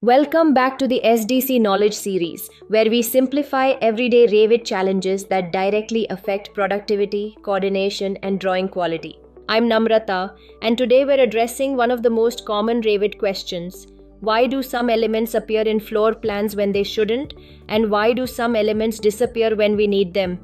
Welcome back to the SDC Knowledge Series, where we simplify everyday Revit challenges that directly affect productivity, coordination, and drawing quality. I'm Namrata, and today we're addressing one of the most common Revit questions. Why do some elements appear in floor plans when they shouldn't? And why do some elements disappear when we need them?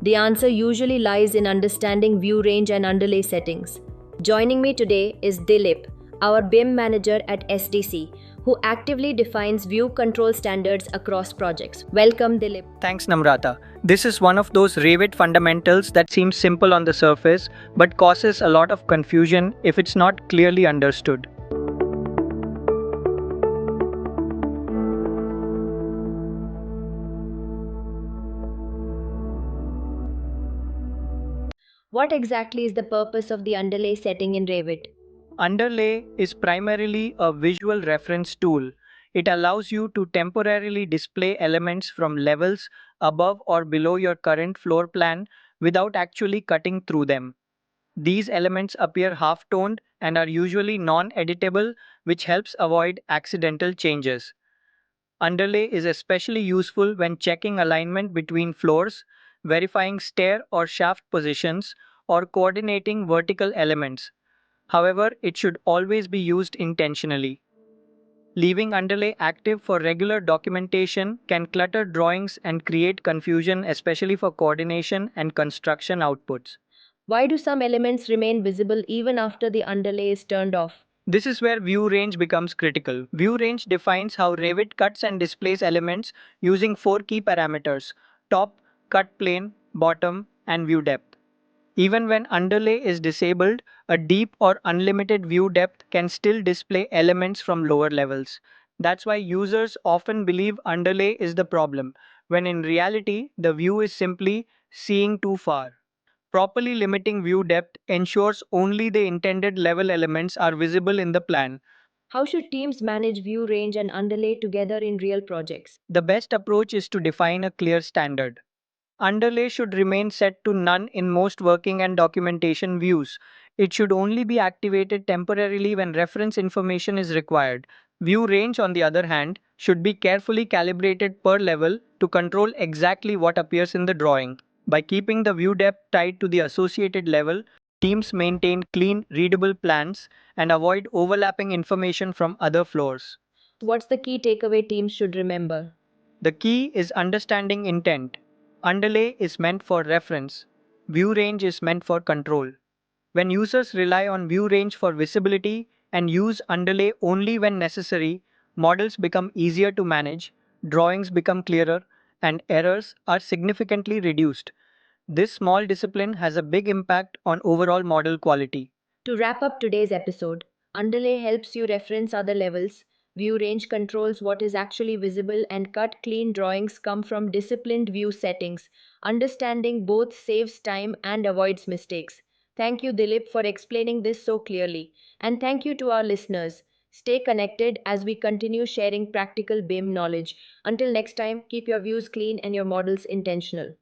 The answer usually lies in understanding view range and underlay settings. Joining me today is Dilip, our BIM manager at SDC, who actively defines view control standards across projects. Welcome, Dilip. Thanks, Namrata. This is one of those Revit fundamentals that seems simple on the surface but causes a lot of confusion if it's not clearly understood. What exactly is the purpose of the underlay setting in Revit? Underlay is primarily a visual reference tool. It allows you to temporarily display elements from levels above or below your current floor plan without actually cutting through them. These elements appear half-toned and are usually non-editable, which helps avoid accidental changes. Underlay is especially useful when checking alignment between floors, verifying stair or shaft positions, or coordinating vertical elements. However, it should always be used intentionally. Leaving underlay active for regular documentation can clutter drawings and create confusion, especially for coordination and construction outputs. Why do some elements remain visible even after the underlay is turned off? This is where view range becomes critical. View range defines how Revit cuts and displays elements using four key parameters: top, cut plane, bottom, and view depth. Even when underlay is disabled, a deep or unlimited view depth can still display elements from lower levels. That's why users often believe underlay is the problem, when in reality, the view is simply seeing too far. Properly limiting view depth ensures only the intended level elements are visible in the plan. How should teams manage view range and underlay together in real projects? The best approach is to define a clear standard. Underlay should remain set to none in most working and documentation views. It should only be activated temporarily when reference information is required. View range, on the other hand, should be carefully calibrated per level to control exactly what appears in the drawing. By keeping the view depth tied to the associated level, teams maintain clean, readable plans and avoid overlapping information from other floors. What's the key takeaway teams should remember? The key is understanding intent. Underlay is meant for reference. View range is meant for control. When users rely on view range for visibility and use underlay only when necessary, models become easier to manage, drawings become clearer, and errors are significantly reduced. This small discipline has a big impact on overall model quality. To wrap up today's episode, underlay helps you reference other levels, view range controls what is actually visible, and cut clean drawings come from disciplined view settings. Understanding both saves time and avoids mistakes. Thank you, Dilip, for explaining this so clearly. And thank you to our listeners. Stay connected as we continue sharing practical BIM knowledge. Until next time, keep your views clean and your models intentional.